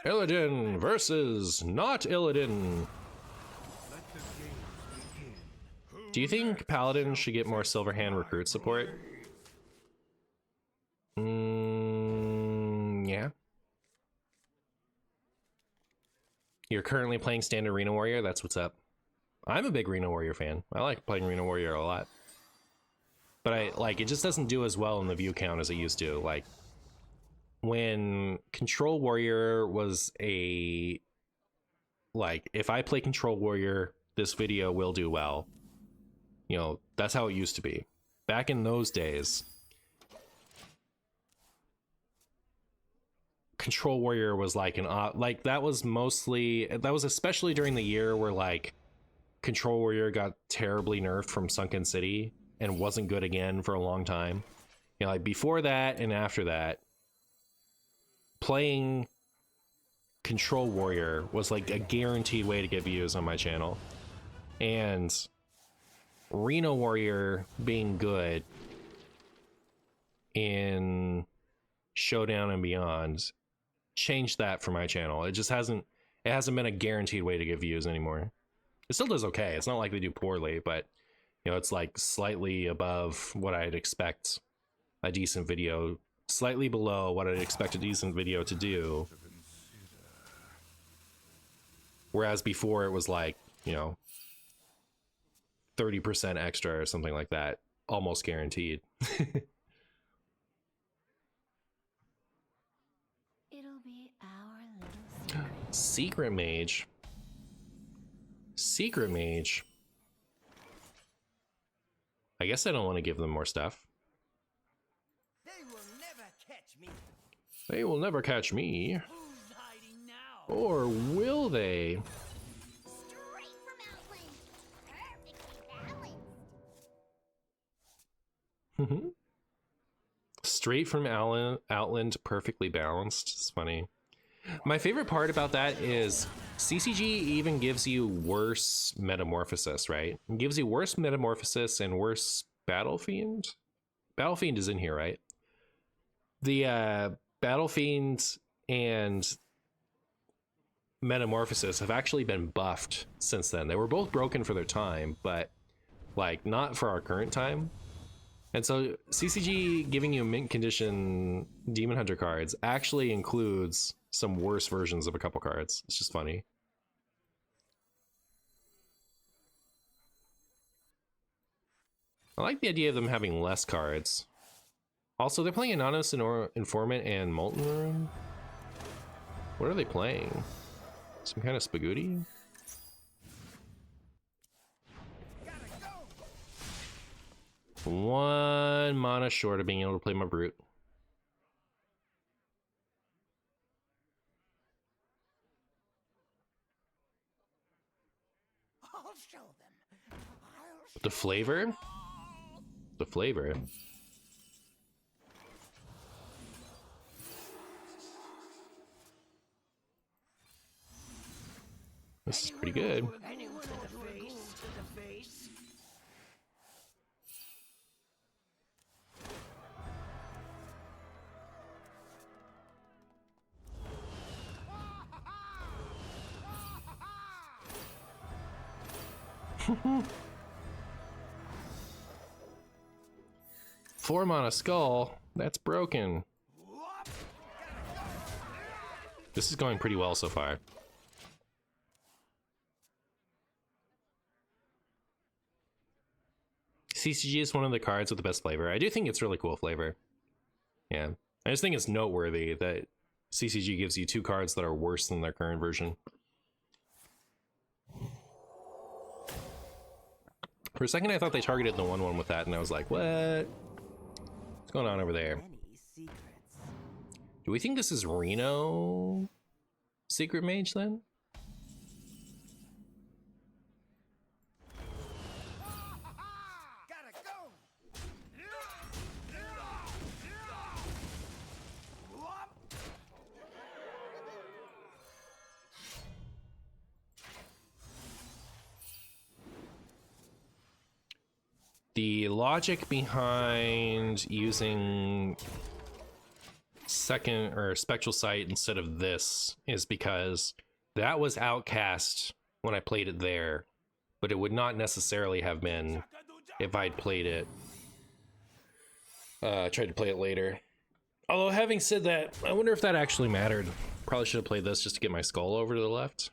Illidan versus not Illidan. Do you think Paladin should get more Silverhand recruit support? Yeah. You're currently playing Standard Arena Warrior? That's what's up. I'm a big Arena Warrior fan. I like playing Arena Warrior a lot. But it just doesn't do as well in the view count as it used to. Like, when Control Warrior was a... Like, if I play Control Warrior, this video will do well. You know, that's how it used to be. Back in those days, Control Warrior was like that was especially during the year where like Control Warrior got terribly nerfed from Sunken City and wasn't good again for a long time. You know, like before that and after that, playing Control Warrior was like a guaranteed way to get views on my channel. And Arena Warrior being good in Showdown and Beyond changed that for my channel. It hasn't been a guaranteed way to get views anymore. It still does okay. It's not like they do poorly, but you know, it's like slightly above what I'd expect a decent video, slightly below what I'd expect a decent video to do. Whereas before it was like, you know, 30% extra or something like that, almost guaranteed. It'll be our little Secret Mage. Secret Mage. I guess I don't want to give them more stuff. They will never catch me. They will never catch me. Who's hiding now? Or will they? straight from Outland. Perfectly balanced. Straight from Outland, perfectly balanced. It's funny. My favorite part about that is CCG even gives you worse Metamorphosis, right? It gives you worse Metamorphosis and worse Battle Fiend. Battle Fiend is in here, right? The Battle Fiend and Metamorphosis have actually been buffed since then. They were both broken for their time, but like not for our current time. And so CCG giving you mint condition Demon Hunter cards actually includes some worse versions of a couple cards. It's just funny. I like the idea of them having less cards. Also, they're playing Anonymous Informant and Molten Rune. What are they playing? Some kind of spaghetti? One mana short of being able to play my Brute. I'll show them. The flavor? The flavor. This is pretty good. Anyone to the face, to the face. Four mana skull. That's broken. This is going pretty well so far. CCG is one of the cards with the best flavor. I do think it's really cool flavor. Yeah. I just think it's noteworthy that CCG gives you two cards that are worse than their current version. For a second I thought they targeted the 1/1 with that, and I was like, what? What's going on over there? Many secrets. Do we think this is Reno Secret Mage then? Gotta go. The logic behind using second or Spectral Sight instead of this is because that was Outcast when I played it there, but it would not necessarily have been if I'd played it. Tried to play it later. Although, having said that, I wonder if that actually mattered. Probably should have played this just to get my skull over to the left.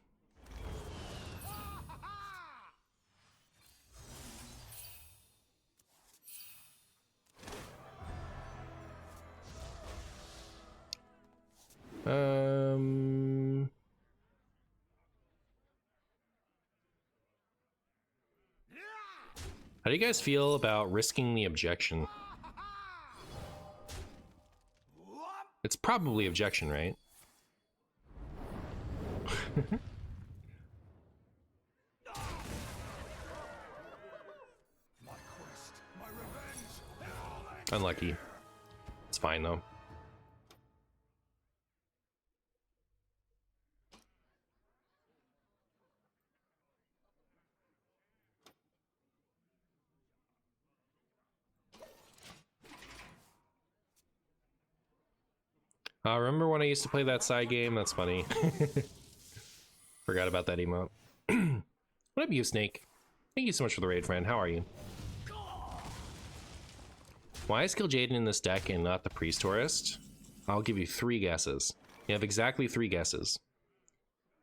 How do you guys feel about risking the objection? It's probably objection, right? Unlucky. It's fine though. Remember when I used to play that side game? That's funny. Forgot about that emote. What up, you Snake? Thank you so much for the raid, friend. How are you? Why is Kil'Jaeden in this deck and not the Priest Tourist? I'll give you 3 guesses. You have exactly 3 guesses.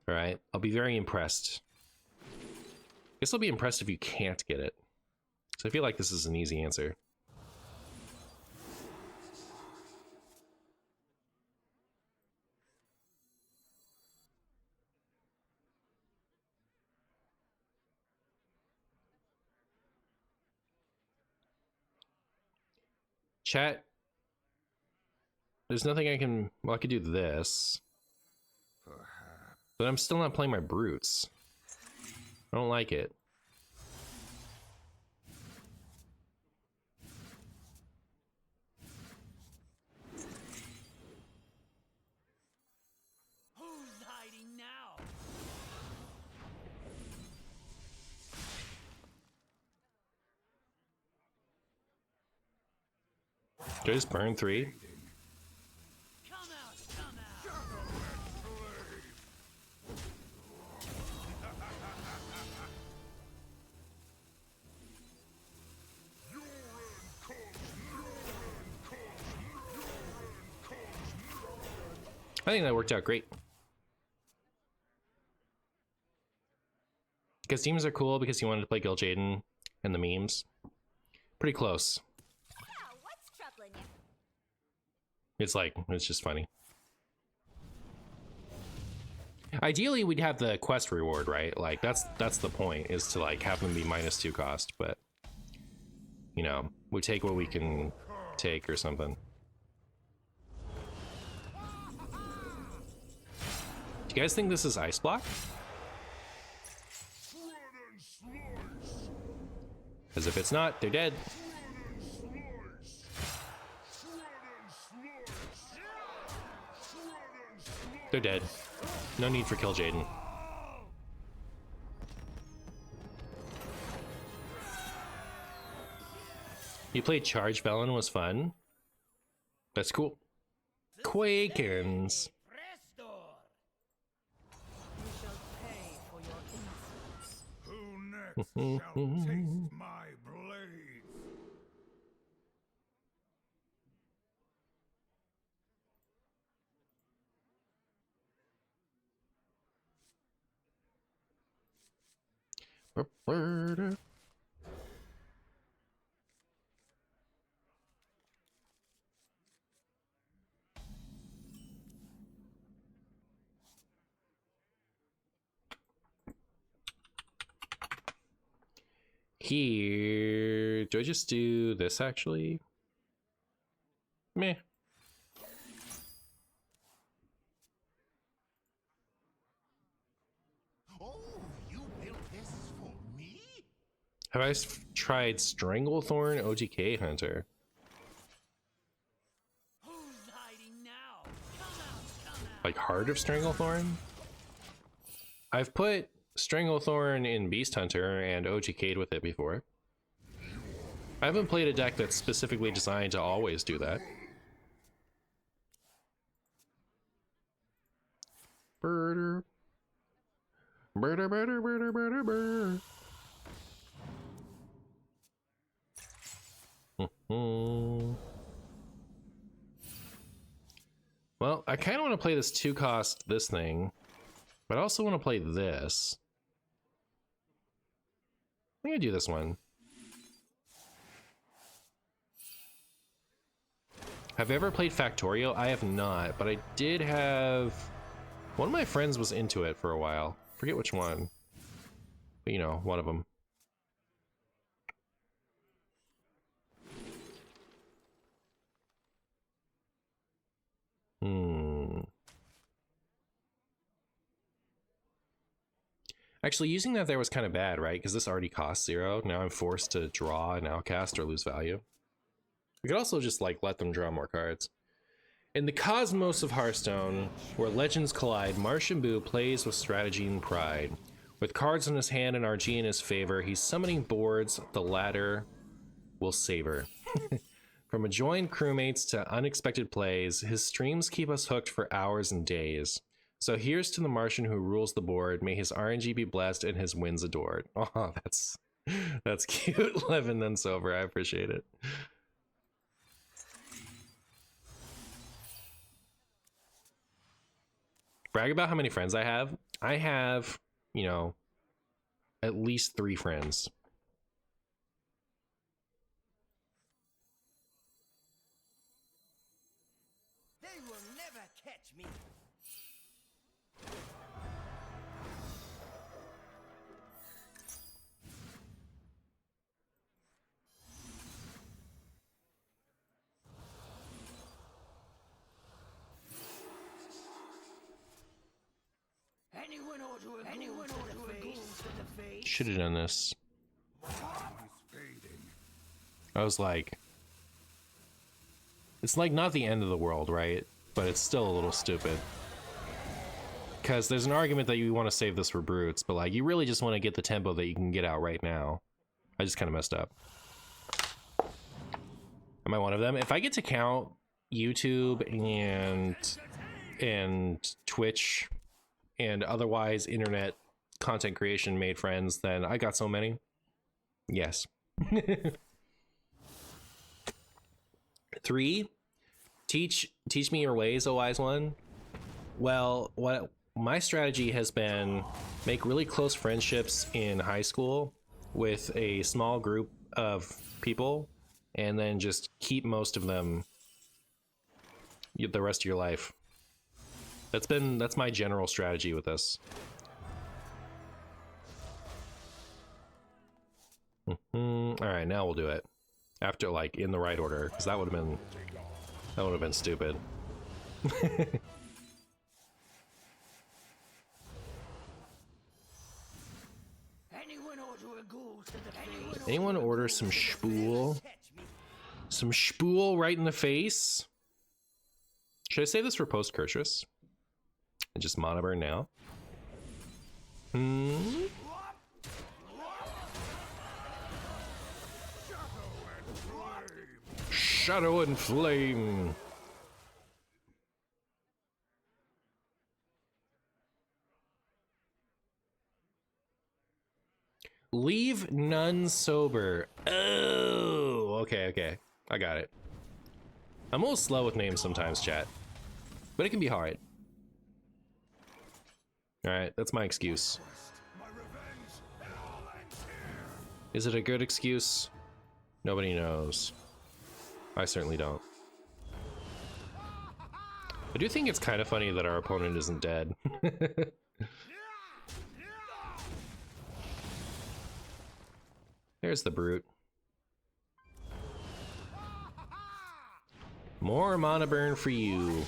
Alright, I'll be very impressed. Guess I'll be impressed if you can't get it. So I feel like this is an easy answer. Chat, there's nothing I can... Well, I could do this. But I'm still not playing my brutes. I don't like it. Who's hiding now? Do I just burn 3? Come out, come out. I think that worked out great. Because teams are cool because you wanted to play Kil'Jaeden and the memes. Pretty close. Oh, what's troubling you? It's like, it's just funny. Ideally, we'd have the quest reward, right? Like, that's the point, is to, like, have them be -2 cost, but, you know, we take what we can take or something. Do you guys think this is Ice Block? Because if it's not, they're dead. They're dead. No need for Kil'Jaeden. You played Charge Felon was fun. That's cool. Quakens. Prestor. You shall pay for your insolence. Who next shall taste my blade? Here, do I just do this actually? Meh. Oh, you built this for me? Have I tried Stranglethorn OTK Hunter? Who's hiding now? Come out, come out. Like Heart of Stranglethorn? I've put Stranglethorn in Beast Hunter and OTK'd with it before. I haven't played a deck that's specifically designed to always do that. Birder. Birder, birder, birder, birder, birder. Well, I kind of want to play this 2-cost this thing, but I also want to play this. I'm gonna do this one. Have you ever played Factorio? I have not, but I did have... One of my friends was into it for a while. Forget which one. But you know, one of them. Actually, using that there was kind of bad, right? Because this already costs 0. Now I'm forced to draw an outcast or lose value. We could also just, like, let them draw more cards. In the cosmos of Hearthstone, where legends collide, MartianBuu plays with strategy and pride. With cards in his hand and RG in his favor, he's summoning boards the latter will savor. From adjoined crewmates to unexpected plays, his streams keep us hooked for hours and days. So here's to the Martian who rules the board. May his RNG be blessed and his wins adored. Oh, that's cute. Levin then sober. I appreciate it. Brag about how many friends I have. I have, you know, at least 3 friends. They will never catch me. Anyone order a goose to the face? Should have done this. I was like, it's like not the end of the world, right? But it's still a little stupid. Because there's an argument that you want to save this for brutes, but like you really just want to get the tempo that you can get out right now. I just kind of messed up. Am I one of them? If I get to count YouTube and Twitch and otherwise internet content creation made friends, then I got so many. Yes. 3, teach me your ways, O wise one. Well, what my strategy has been, make really close friendships in high school with a small group of people, and then just keep most of them the rest of your life. That's my general strategy with this. All right, now we'll do it after, like, in the right order, because that would have been stupid. Anyone order some spool? Some spool right in the face? Should I save this for post Kurtrus? And just mono burn now? Shadow and flame. Leave none sober. Oh, okay. I got it. I'm a little slow with names sometimes, chat. But it can be hard. Alright, that's my excuse. Is it a good excuse? Nobody knows. I certainly don't. I do think it's kind of funny that our opponent isn't dead. There's the brute. More mana burn for you.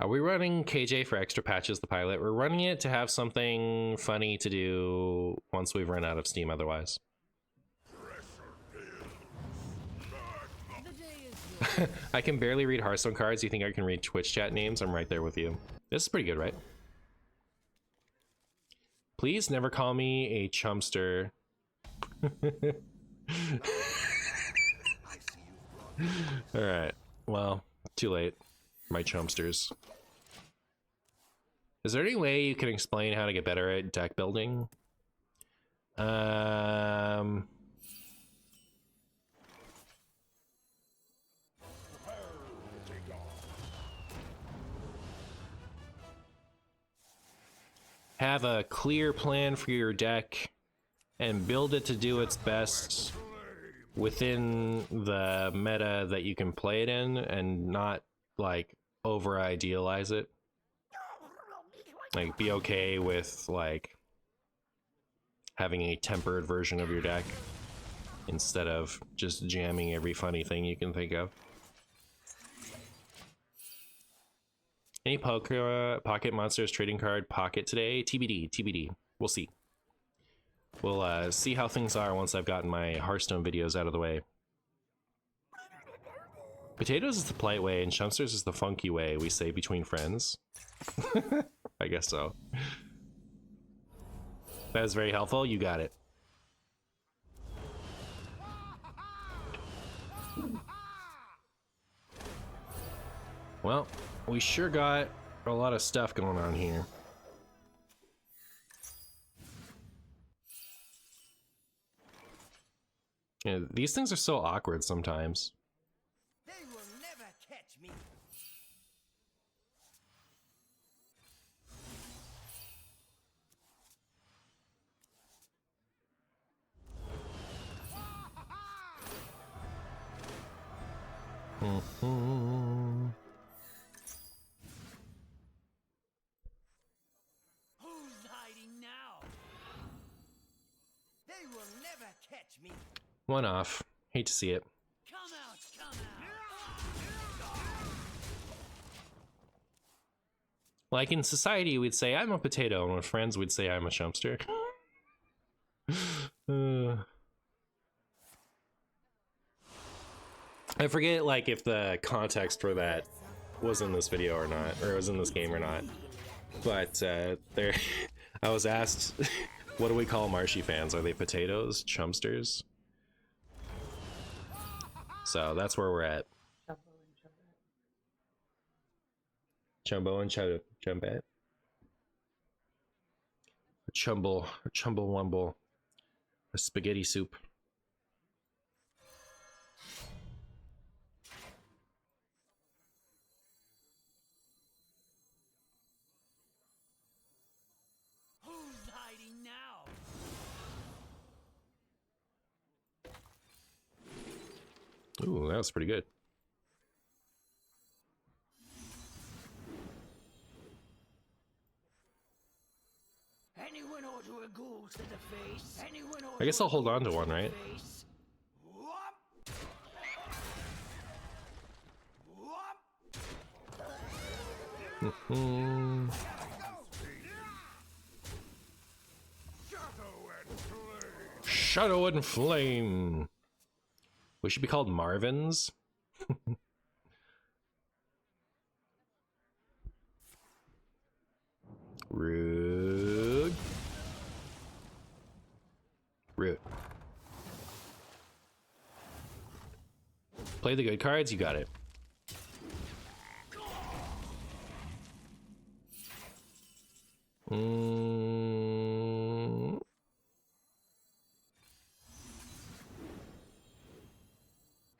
Are we running KJ for extra patches, the pilot? We're running it to have something funny to do once we've run out of steam otherwise. I can barely read Hearthstone cards. You think I can read Twitch chat names? I'm right there with you. This is pretty good, right? Please never call me a chumster. Alright. Well, too late. My chumpsters. Is there any way you can explain how to get better at deck building? Have a clear plan for your deck and build it to do its best within the meta that you can play it in, and not like over idealize it. Like, be okay with like having a tempered version of your deck instead of just jamming every funny thing you can think of. Any pocket monsters trading card pocket today? TBD, TBD. We'll see. We'll see how things are once I've gotten my Hearthstone videos out of the way. Potatoes is the polite way, and chumpsters is the funky way, we say between friends. I guess so. That is very helpful. You got it. Well, we sure got a lot of stuff going on here. Yeah, these things are so awkward sometimes. They will never catch me. Who's hiding now? They will never catch me. One off. Hate to see it. Come out, come out. Like in society, we'd say I'm a potato, and with friends, we'd say I'm a chumpster. I forget, like, if the context for that was in this video or not, or was in this game or not. But there, I was asked, what do we call Marshy fans? Are they potatoes, chumpsters? So that's where we're at. Chumbo and chumbet. Chumble wumble. A spaghetti soup. Who's hiding now? Ooh, that was pretty good. Anyone order a ghoul to the face? Anyone I guess I'll hold on to one, right? face? Whop! Whop! Shadow and Flame. We should be called Marvins. Rude. Rude. Play the good cards, you got it.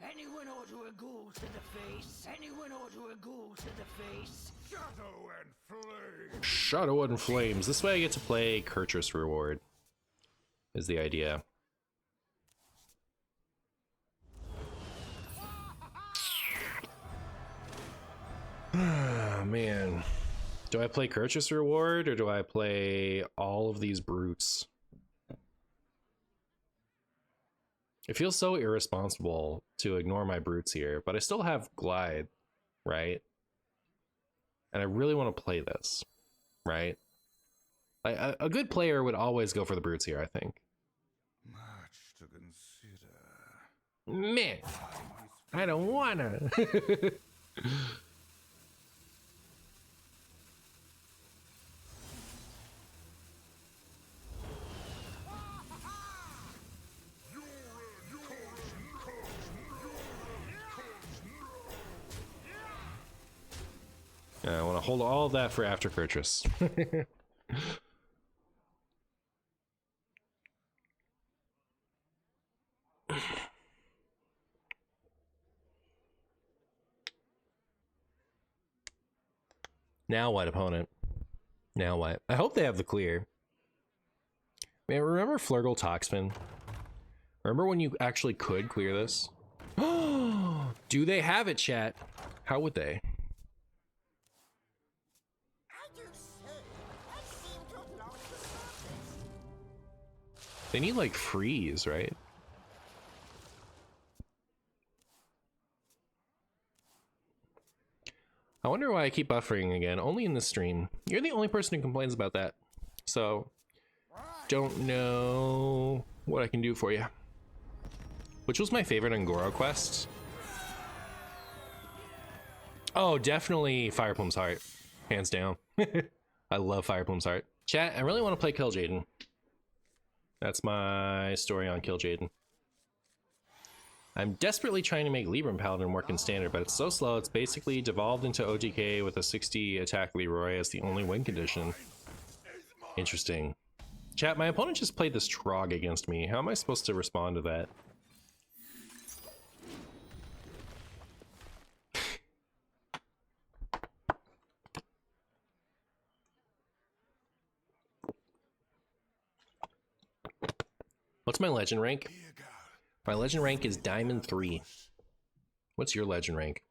Anyone order a ghoul to the face? Anyone order a ghoul to the face? Shadow and flame. Shadow and Flames. This way I get to play Kurtrus Reward, is the idea. Man. Do I play Kurtrus Reward or do I play all of these brutes? It feels so irresponsible to ignore my brutes here, but I still have Glide, right? And I really want to play this, right? A good player would always go for the brutes here, I think. Much to consider. Man, I don't wanna. I want to hold all of that for after purchase. Now what, opponent? Now what? I hope they have the clear. Man, remember Flurgle Toxfin? Remember when you actually could clear this? Do they have it, chat? How would they? I do so. I seem to have lost the surface. They need like freeze, right? I wonder why I keep buffering again, only in this stream. You're the only person who complains about that. So, don't know what I can do for you. Which was my favorite Angoro quest? Oh, definitely Fireplume's Heart. Hands down. I love Fireplume's Heart. Chat, I really want to play Kil'Jaeden. That's my story on Kil'Jaeden. I'm desperately trying to make Libram Paladin work in Standard, but it's so slow it's basically devolved into OTK with a 60 attack Leroy as the only win condition. Interesting. Chat, my opponent just played this Trog against me. How am I supposed to respond to that? What's my legend rank? My legend rank is Diamond 3. What's your legend rank?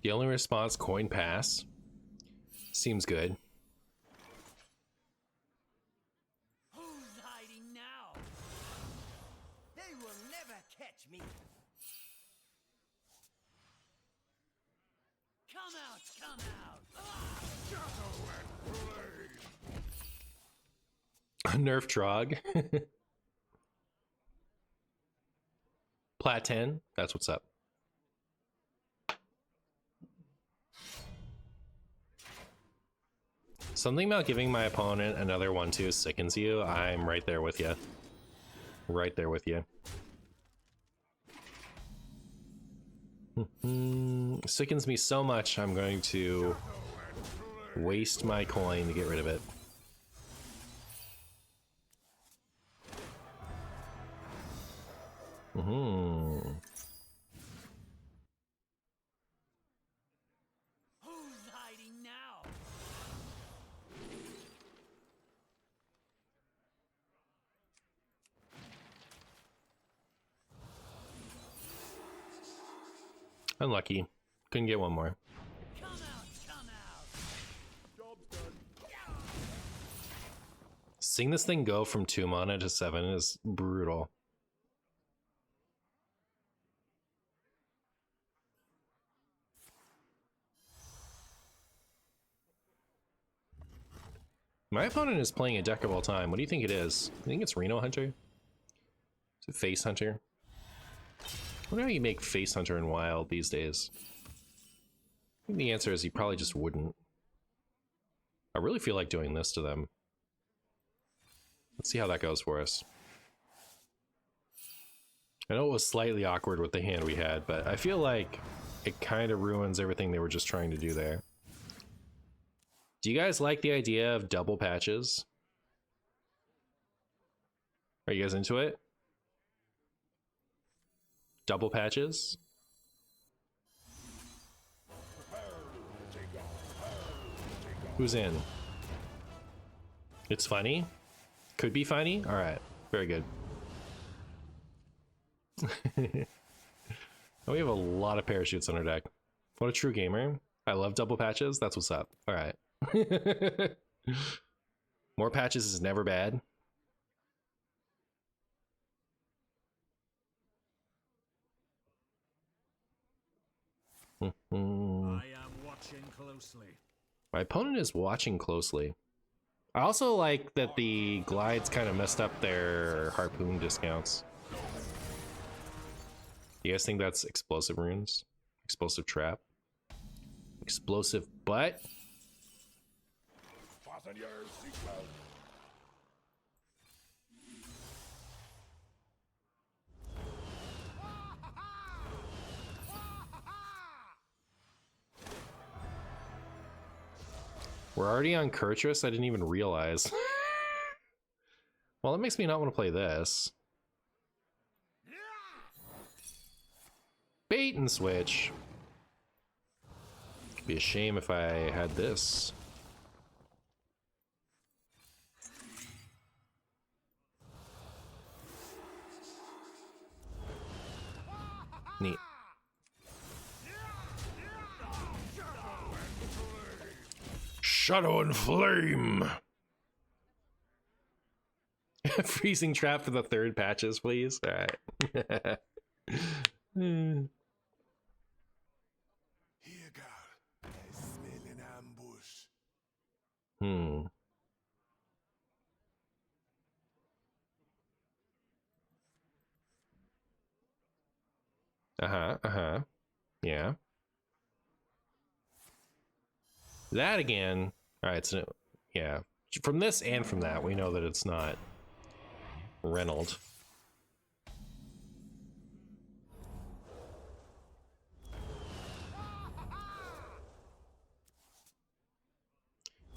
The only response, coin pass. Seems good. Who's hiding now? They will never catch me. Come out, come out. Nerf Trog. Plat 10, that's what's up. Something about giving my opponent another 1-2 sickens you. I'm right there with you. Right there with you. Sickens me so much, I'm going to waste my coin to get rid of it. Who's hiding now? Unlucky. Couldn't get one more. Come out, come out. Seeing this thing go from 2 mana to 7 is brutal. My opponent is playing a deck of all time. What do you think it is? I think it's Reno Hunter? Is it Face Hunter? I wonder how you make Face Hunter in Wild these days. I think the answer is you probably just wouldn't. I really feel like doing this to them. Let's see how that goes for us. I know it was slightly awkward with the hand we had, but I feel like it kind of ruins everything they were just trying to do there. Do you guys like the idea of double patches? Are you guys into it? Double patches? Who's in? It's funny? Could be funny? Alright, very good. We have a lot of parachutes on our deck. What a true gamer. I love double patches. That's what's up. Alright. More patches is never bad. I am watching closely. My opponent is watching closely. I also like that the glides kind of messed up their harpoon discounts. You guys think that's explosive runes? Explosive trap? Explosive butt? We're already on Kurtrus? I didn't even realize. Well, that makes me not want to play this. Bait and switch. It'd be a shame if I had this. Neat. Shadow and Flame! Freezing trap for the third patches, please. Alright. Here, girl. I smell an ambush. Yeah. That again. Alright, so yeah. From this and from that, we know that it's not Reynolds.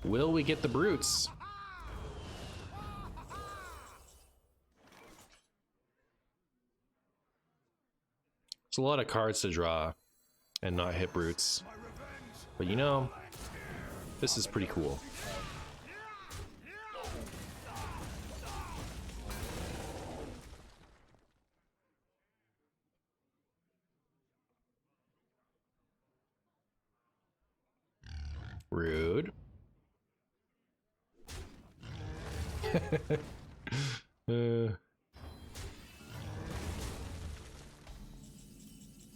Will we get the brutes? It's a lot of cards to draw and not hit brutes. But you know, this is pretty cool. Rude.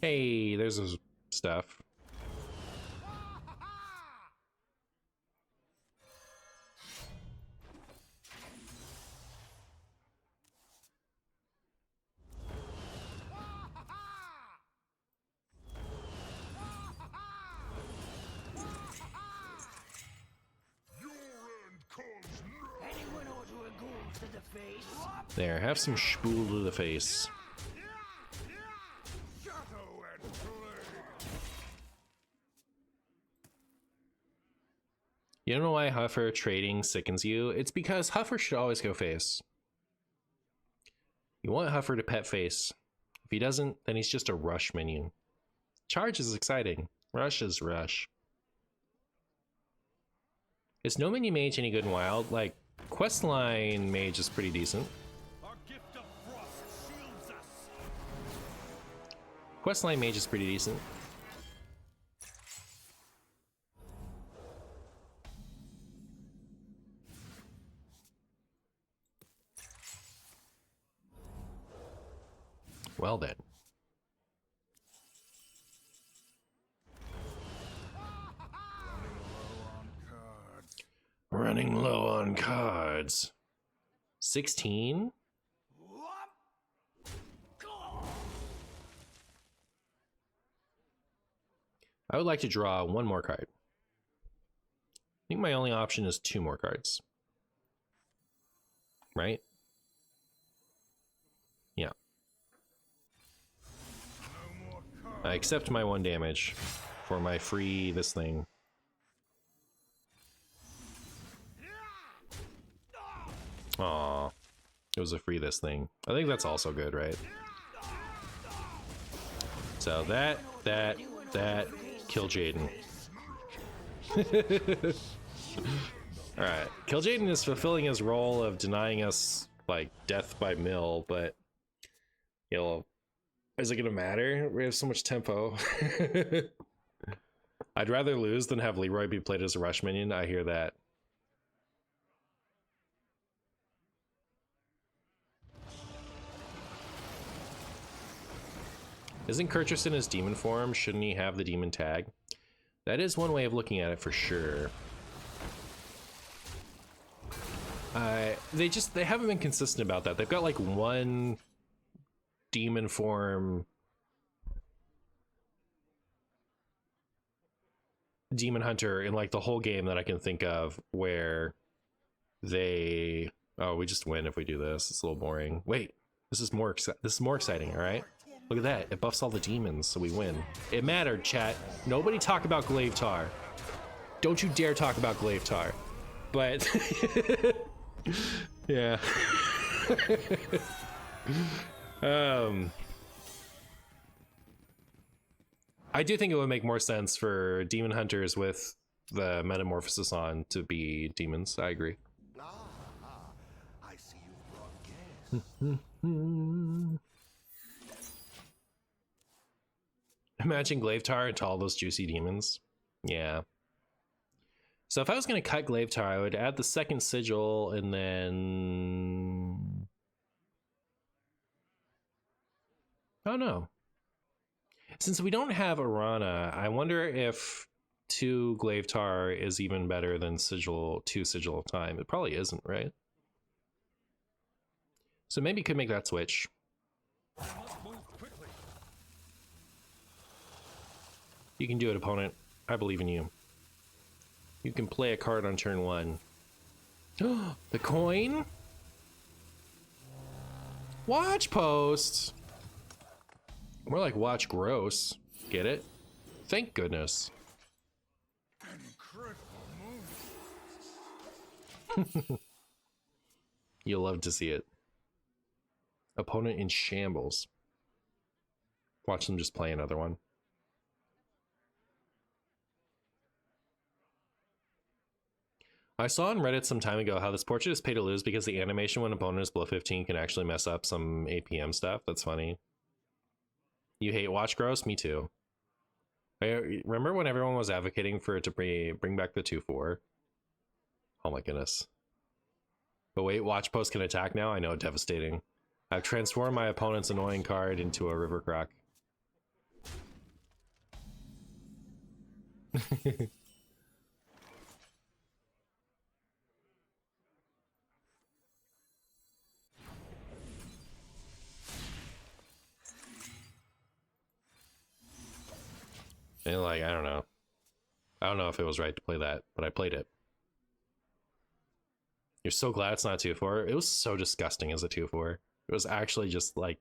Hey, there's this stuff. Anyone order a ghoul to the face? There, have some spool to the face. You don't know why Huffer trading sickens you? It's because Huffer should always go face. You want Huffer to pet face. If he doesn't, then he's just a rush minion. Charge is exciting. Rush is rush. Is no mini mage any good in wild? Like, Questline mage is pretty decent. Our gift of frost shields us. Questline mage is pretty decent. Well then. Running low on cards. 16? I would like to draw one more card. I think my only option is 2 more cards. Right? Yeah. I accept my 1 damage for my free this thing. Aw, it was a free this thing. I think that's also good, right? So that, Kil'Jaeden. Alright, Kil'Jaeden is fulfilling his role of denying us, like, death by mill, but, you know, is it gonna matter? We have so much tempo. I'd rather lose than have Leroy be played as a rush minion, I hear that. Isn't Kurtrus in his demon form? Shouldn't he have the demon tag? That is one way of looking at it for sure. They haven't been consistent about that. They've got like 1 demon form demon hunter in like the whole game that I can think of where they, oh, we just win if we do this. It's a little boring. Wait, this is more exciting, all right? Look at that. It buffs all the demons, so we win. It mattered, chat. Nobody talk about Glaive Tar. Don't you dare talk about Glaivetar. But yeah. I do think it would make more sense for demon hunters with the metamorphosis on to be demons. I agree. I see you brought guests. Imagine Glaivetar into all those juicy demons. Yeah. So if I was going to cut Glaivetar, I would add the second sigil and then... Oh no. Since we don't have Arana, I wonder if 2 Glaivetar is even better than sigil 2 sigil of time. It probably isn't, right? So maybe you could make that switch. I must move quickly. You can do it, opponent. I believe in you. You can play a card on turn 1. The coin? Watch post! More like watch gross. Get it? Thank goodness. An incredible move. You'll love to see it. Opponent in shambles. Watch them just play another one. I saw on Reddit some time ago how this portrait is pay to lose because the animation when opponent is below 15 can actually mess up some APM stuff. That's funny. You hate watch gross? Me too. I remember when everyone was advocating for it to bring back the 2/4. Oh my goodness. But wait, watch post can attack now? I know, devastating. I've transformed my opponent's annoying card into a river croc. And like, I don't know. I don't know if it was right to play that, but I played it. You're so glad it's not 2/4. It was so disgusting as a 2/4. It was actually just like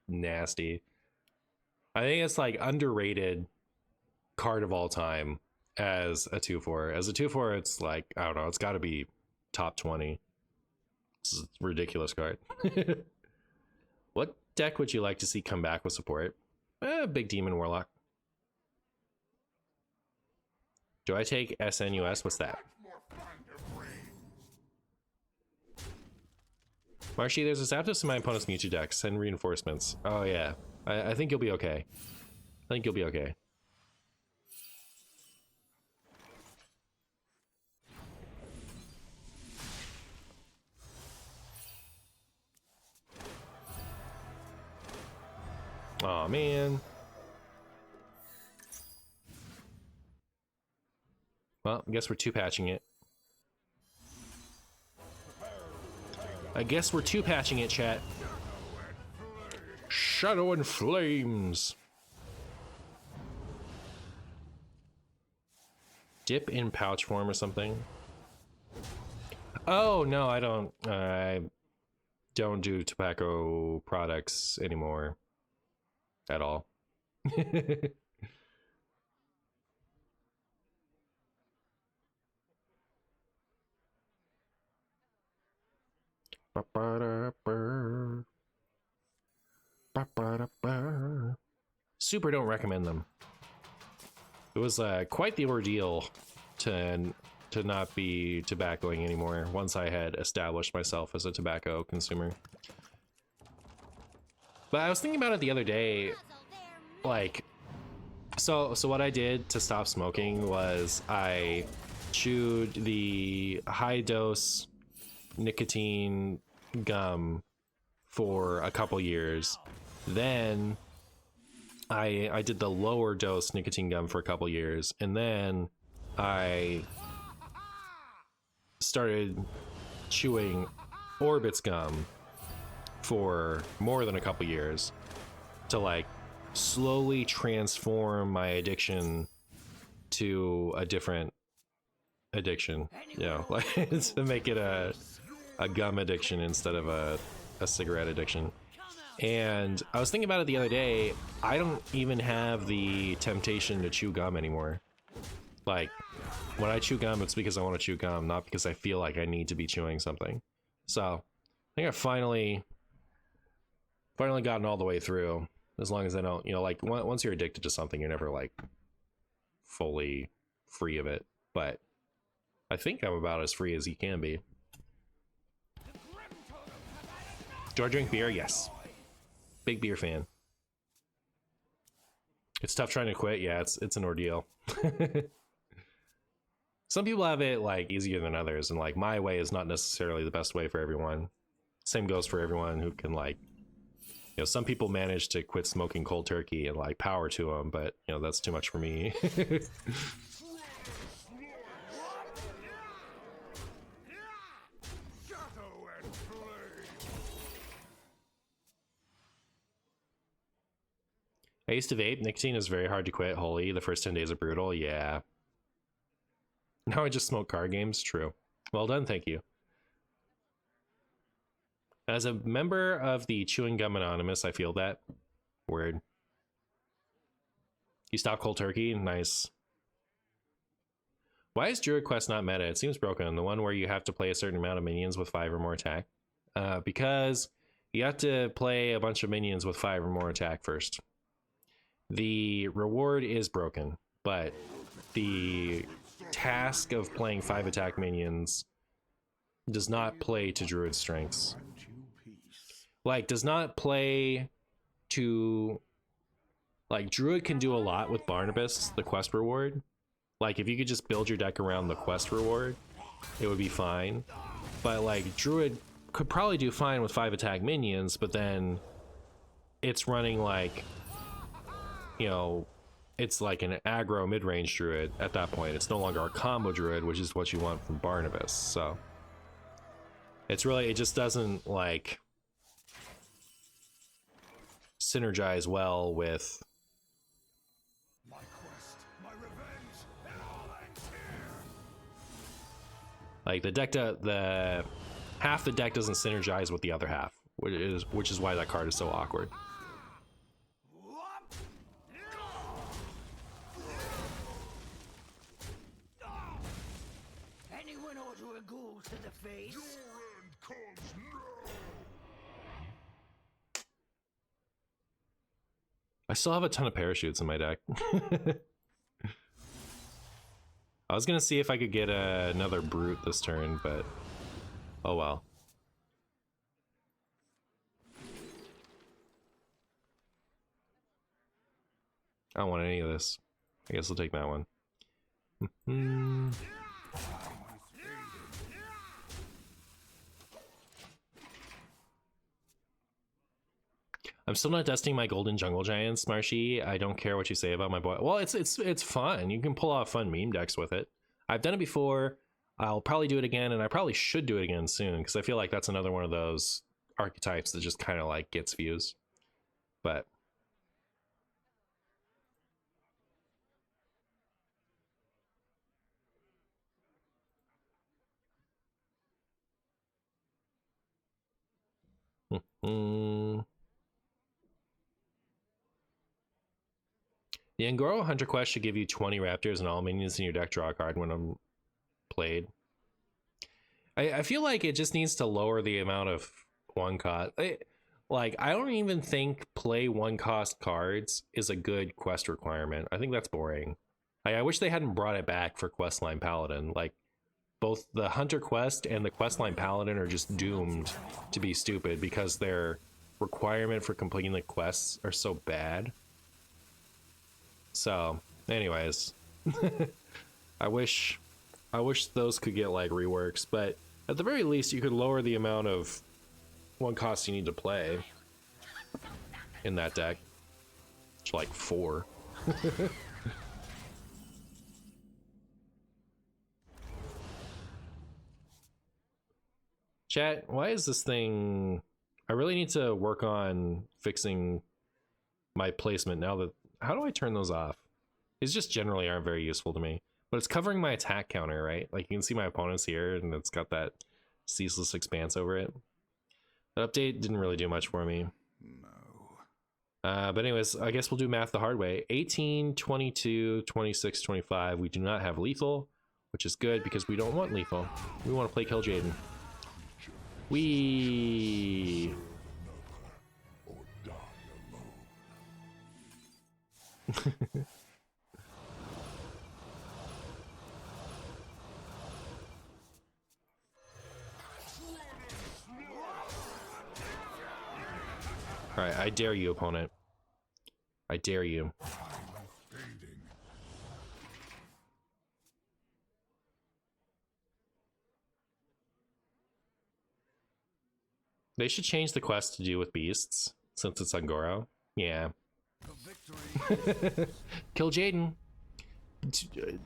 nasty. I think it's like underrated card of all time as a 2/4. As a 2/4, it's like, I don't know, it's got to be top 20. This is a ridiculous card. What deck would you like to see come back with support? Big Demon Warlock. Do I take SNUS? What's that? Marshy, there's a Zapdos in my opponent's Mewtwo deck. Send reinforcements. Oh yeah. I think you'll be okay. I think you'll be okay. Aw, man. Well, I guess we're 2-patching it. I guess we're 2-patching it, chat. Shadow and Flames. Dip in pouch form or something. Oh, no, I don't do tobacco products anymore. At all. Super don't recommend them. It was quite the ordeal to not be tobaccoing anymore once I had established myself as a tobacco consumer. But I was thinking about it the other day, like, so what I did to stop smoking was I chewed the high dose nicotine gum for a couple years. Then I did the lower dose nicotine gum for a couple years, and then I started chewing Orbit's gum for more than a couple years to like slowly transform my addiction to a different addiction, you know, like to make it a gum addiction instead of a cigarette addiction. And I was thinking about it the other day. I don't even have the temptation to chew gum anymore. Like, when I chew gum, it's because I want to chew gum, not because I feel like I need to be chewing something. So, I think I finally gotten all the way through. As long as I don't, like, once you're addicted to something, you're never, like, fully free of it. But I think I'm about as free as you can be. Do I drink beer? Yes. Big beer fan. It's tough trying to quit. Yeah, it's an ordeal. Some people have it like easier than others, and like my way is not necessarily the best way for everyone. Same goes for everyone who can, like, some people manage to quit smoking cold turkey and like power to them, but that's too much for me. I used to vape. Nicotine is very hard to quit. Holy, the first 10 days are brutal. Yeah. Now I just smoke card games. True. Well done, thank you. As a member of the Chewing Gum Anonymous, I feel that. Word. You stop cold turkey? Nice. Why is Druid Quest not meta? It seems broken. The one where you have to play a certain amount of minions with 5 or more attack. Because you have to play a bunch of minions with 5 or more attack first. The reward is broken, but the task of playing 5 attack minions does not play to Druid strengths. Like, does not play to... Like, Druid can do a lot with Barnabas, the quest reward. Like, if you could just build your deck around the quest reward, it would be fine. But, like, Druid could probably do fine with 5 attack minions, but then it's running, like... it's like an aggro mid-range Druid at that point. It's no longer a combo Druid, which is what you want from Barnabas. So it's really, it just doesn't like synergize well with My quest, my revenge, and all that's here. like the deck. The half the deck doesn't synergize with the other half, which is why that card is so awkward. Anyone order a ghoul to the face? Your end comes now. I still have a ton of parachutes in my deck. I was gonna see if I could get another brute this turn, but oh well. I don't want any of this. I guess I'll take that one. I'm still not dusting my golden jungle giants, Marshy. I don't care what you say about my boy. Well, it's fun. You can pull off fun meme decks with it. I've done it before. I'll probably do it again, and I probably should do it again soon because I feel like that's another one of those archetypes that just kind of like gets views. But the Angoro Hunter quest should give you 20 raptors and all minions in your deck draw a card when I'm played. I feel like it just needs to lower the amount of one cost. Like, I don't even think play one cost cards is a good quest requirement. I think that's boring. I wish they hadn't brought it back for Questline Paladin. Like, both the Hunter quest and the Questline Paladin are just doomed to be stupid because their requirement for completing the quests are so bad. So, anyways, I wish those could get like reworks, but at the very least you could lower the amount of one cost you need to play in that deck to like 4. Chat, why is this thing... I really need to work on fixing my placement now that... How do I turn those off? These just generally aren't very useful to me. But it's covering my attack counter, right? Like, you can see my opponents here, and it's got that ceaseless expanse over it. That update didn't really do much for me. No. But anyways, I guess we'll do math the hard way. 18, 22, 26, 25. We do not have lethal, which is good because we don't want lethal. We want to play Kil'Jaeden. We. Or die alone. All right, I dare you, opponent. I dare you. Fading. They should change the quest to do with beasts since it's on Goro. Yeah. The victory. Kil'Jaeden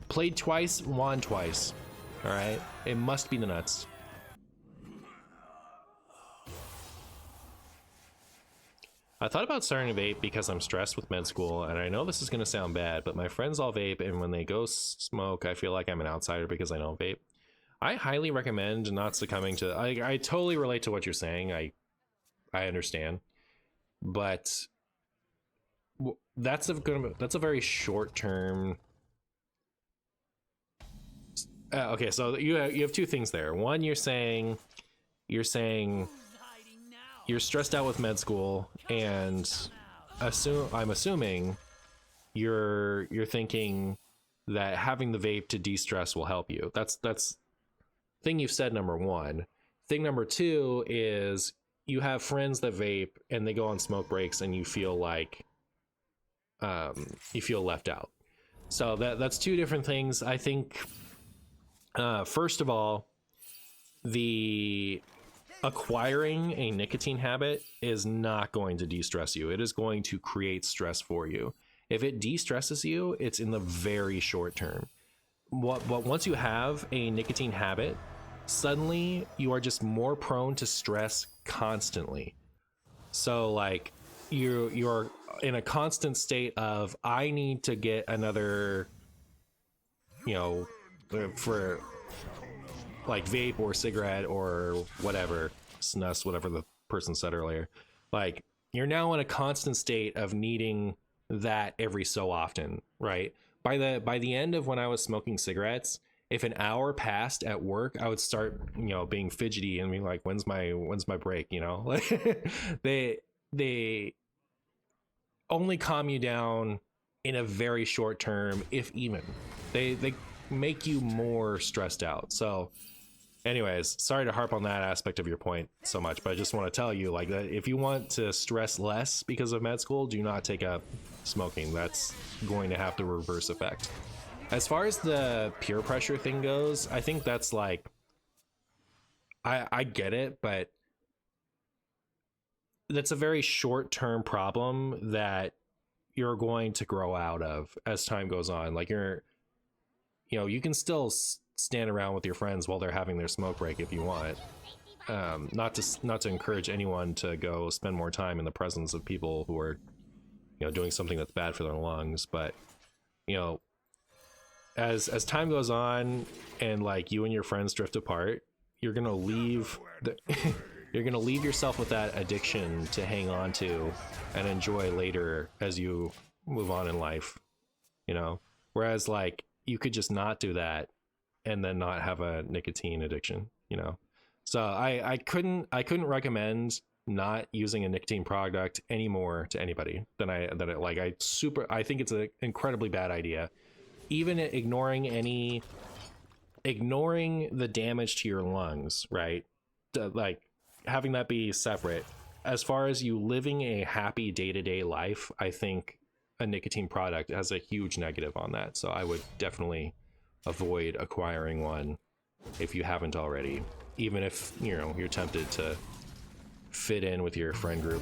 played twice, won twice. All right, it must be the nuts. I thought about starting to vape because I'm stressed with med school, and I know this is going to sound bad, but my friends all vape, and when they go smoke, I feel like I'm an outsider because I don't vape. I highly recommend not succumbing to. I totally relate to what you're saying. I understand, but that's a very short term. Okay, so you have two things there. One, you're saying you're stressed out with med school, and I'm assuming you're thinking that having the vape to de-stress will help you. That's thing you've said, number one. Thing number two is you have friends that vape and they go on smoke breaks and you feel like you feel left out. So that's two different things. I think first of all, the acquiring a nicotine habit is not going to de-stress you. It is going to create stress for you. If it de-stresses you, it's in the very short term. Once you have a nicotine habit, suddenly you are just more prone to stress constantly. So like you're in a constant state of, I need to get another, for like vape or cigarette or whatever, snus, whatever the person said earlier. Like you're now in a constant state of needing that every so often, right? By the end of when I was smoking cigarettes, if an hour passed at work, I would start, being fidgety and being like, when's my break? Like they only calm you down in a very short term, if even. They make you more stressed out. So anyways, sorry to harp on that aspect of your point so much, but I just want to tell you, like, that if you want to stress less because of med school, do not take up smoking. That's going to have the reverse effect. As far as the peer pressure thing goes, I think that's like, I get it, but that's a very short-term problem that you're going to grow out of as time goes on. Like you can still stand around with your friends while they're having their smoke break if you want. Not to encourage anyone to go spend more time in the presence of people who are, doing something that's bad for their lungs. But, as time goes on and like you and your friends drift apart, you're gonna leave you're gonna leave yourself with that addiction to hang on to and enjoy later as you move on in life. Whereas like you could just not do that and then not have a nicotine addiction. So I couldn't recommend not using a nicotine product anymore to anybody I think it's an incredibly bad idea. Even ignoring the damage to your lungs, right? Like having that be separate. As far as you living a happy day-to-day life, I think a nicotine product has a huge negative on that. So I would definitely avoid acquiring one if you haven't already, even if you're tempted to fit in with your friend group.